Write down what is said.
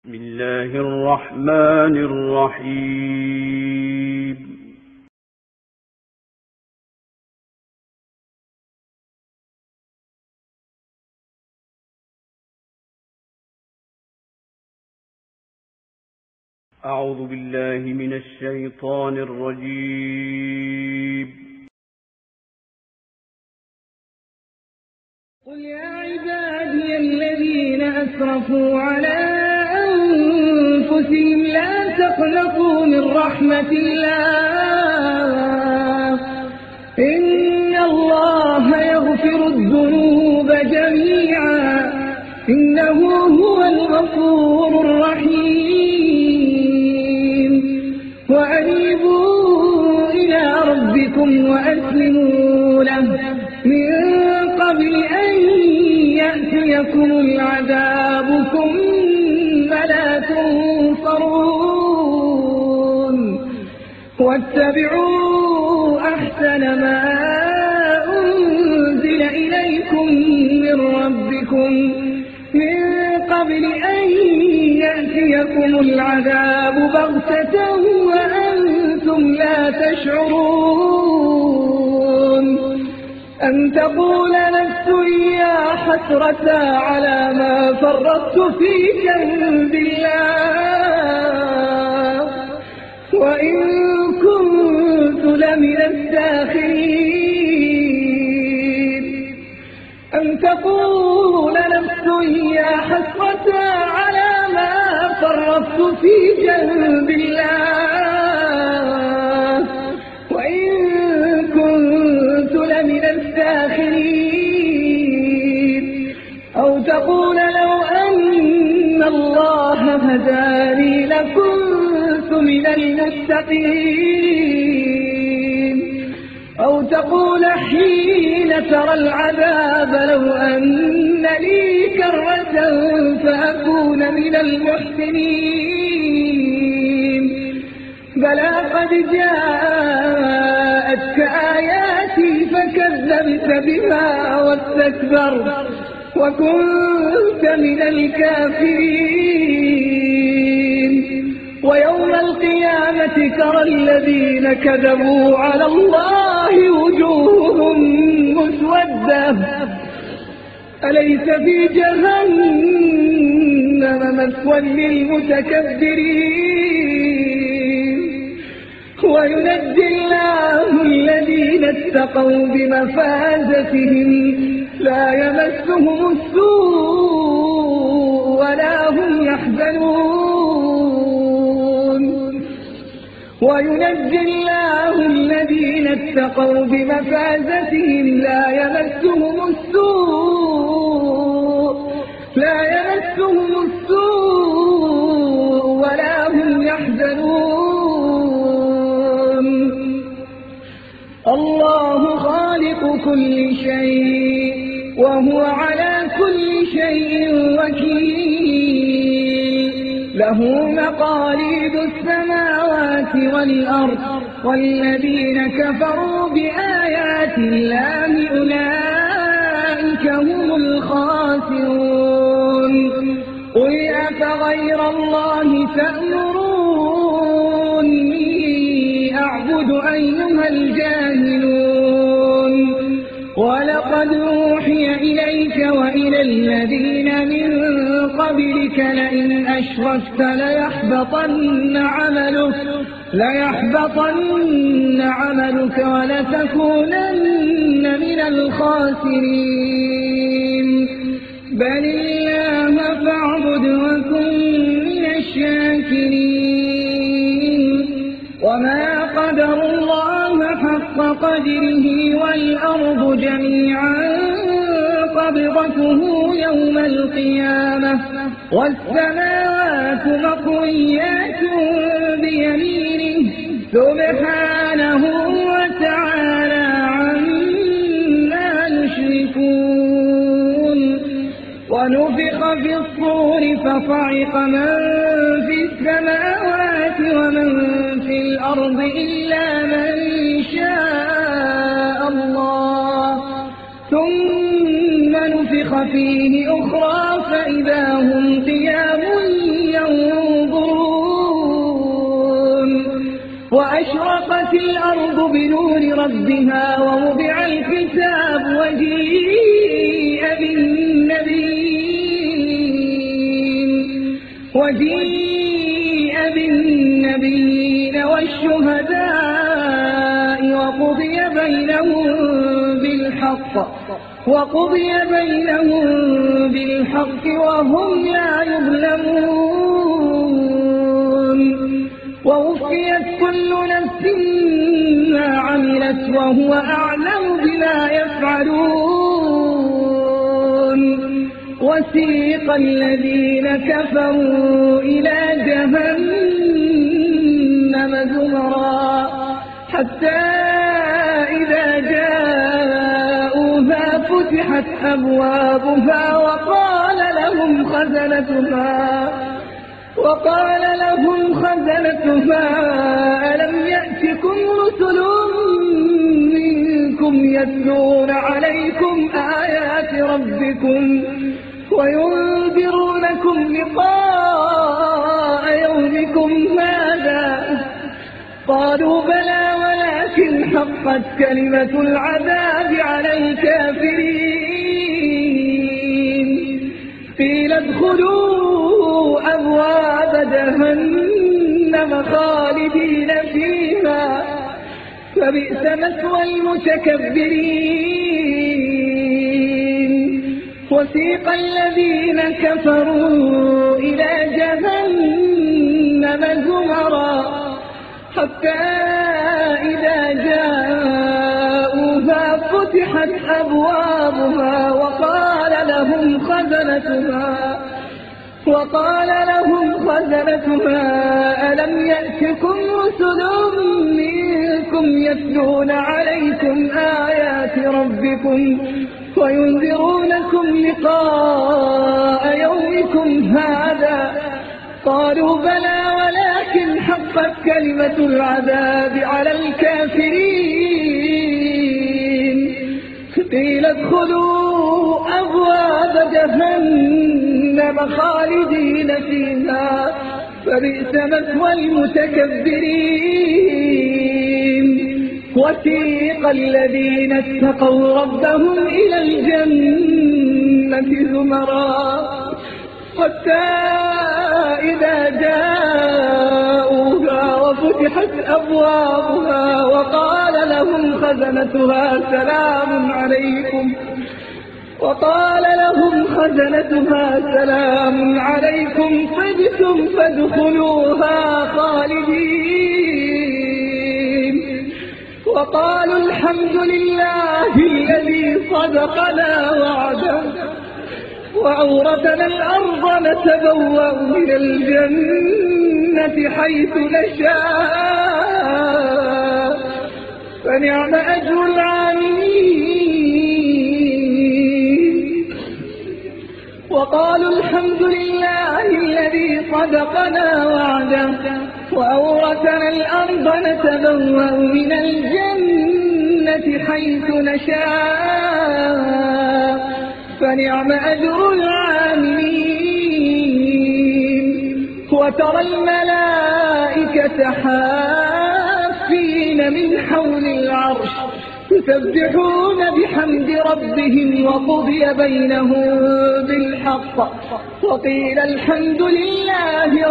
بسم الله الرحمن الرحيم. أعوذ بالله من الشيطان الرجيم. قل يا عبادي الذين أسرفوا على أنفسهم لا تقنطوا من رحمة الله إن الله يغفر الذنوب جميعا إنه هو الغفور الرحيم وأنيبوا إلى ربكم وأسلموا له من قبل أن يأتيكم العذاب ثم لا تنصرون واتبعوا أحسن ما أنزل إليكم من ربكم من قبل أن يأتيكم العذاب بغتة وأنتم لا تشعرون أن تقول نفس يا حسرة على ما فرطت في جنب الله وإن كنت لمن الداخلين أن تقول نفس يا حسرة على ما فرطت في جنب الله وإن كنت لمن الداخلين أو تقول لو أن الله هداني لكنت من المتقين أو تقول حين ترى العذاب لو أن لي كرة فأكون من المحسنين بلى قد جاءتك آياتي فكذبت بها واستكبرت وكنت من الكافرين ويوم القيامة ترى الذين كذبوا على الله وجوههم مسودة أليس في جهنم مثوى للمتكبرين وينجي الله الذين اتقوا بمفازتهم لا يمسهم السوء ولا هم يحزنون وينجي الله الذين اتقوا بمفازتهم لا يمسهم السوء ولا هم يحزنون الله خالق كل شيء وهو على كل شيء وكيل له مقاليد السماوات والأرض والذين كفروا بآيات الله أولئك هم الخاسرون قل أفغير الله تأمروني أعبد أيها الجاهلون ولقد أوحي إليك وإلى الذين من قبلك لئن أشركت ليحبطن عملك ولتكونن من الخاسرين بل الله فاعبد وكن من الشاكرين وما قدر الله حق قدره والأرض جميعا قبضته يوم القيامة والسماوات مطويات بيمينه سبحانه وتعالى عما يشركون ونفخ في الصور فصعق من في السماوات ومن في الأرض إلا من شاء الله ثم نفخ فيه أخرى فإذا هم قيام وأشرقت الأرض بنور ربها ووضع الكتاب وجيء بالنبيين والشهداء وقضي بينهم بالحق وهم لا يظلمون ووفيت كل نفس ما عملت وهو أعلم بما يفعلون وسيق الذين كفروا إلى جهنم زمرا حتى إذا جاءوها فتحت أبوابها وقال لهم خزنتها ألم يأتكم رسل منكم يتلون عليكم آيات ربكم وينذرونكم لقاء يومكم هذا قالوا بلى ولكن حقت كلمة العذاب على الكافرين قيل ادخلوا أبواب جهنم خالدين فيها فبئس مثوى المتكبرين وسيق الذين كفروا إلى جهنم زمرا حتى إذا جاءوها فتحت أبوابها وقال لهم خزنتها ألم يأتكم رسل منكم يتلون عليكم آيات ربكم وينذرونكم لقاء يومكم هذا قالوا بلى ولكن حقت كلمة العذاب على الكافرين قيل ادخلوا أبواب جهنم خالدين فيها فبئس مثوى المتكبرين وسيق الذين اتقوا ربهم إلى الجنة زمرا حتى إذا جاءوها وفتحت أبوابها وقال لهم خزنتها سلام عليكم طبتم فادخلوها خالدين وقالوا الحمد لله الذي صدقنا وعده وأورثنا الأرض نتبوأ من الجنة حيث نشاء فنعم أجر العاملين وقالوا الحمد لله الذي صدقنا وعده وأورثنا الأرض نتبوأ من الجنة حيث نشاء فنعم أجر العاملين وترى الملائكة حافين من حول العرش يسبحون بحمد ربهم وقضي بينهم بالحق وقيل الحمد لله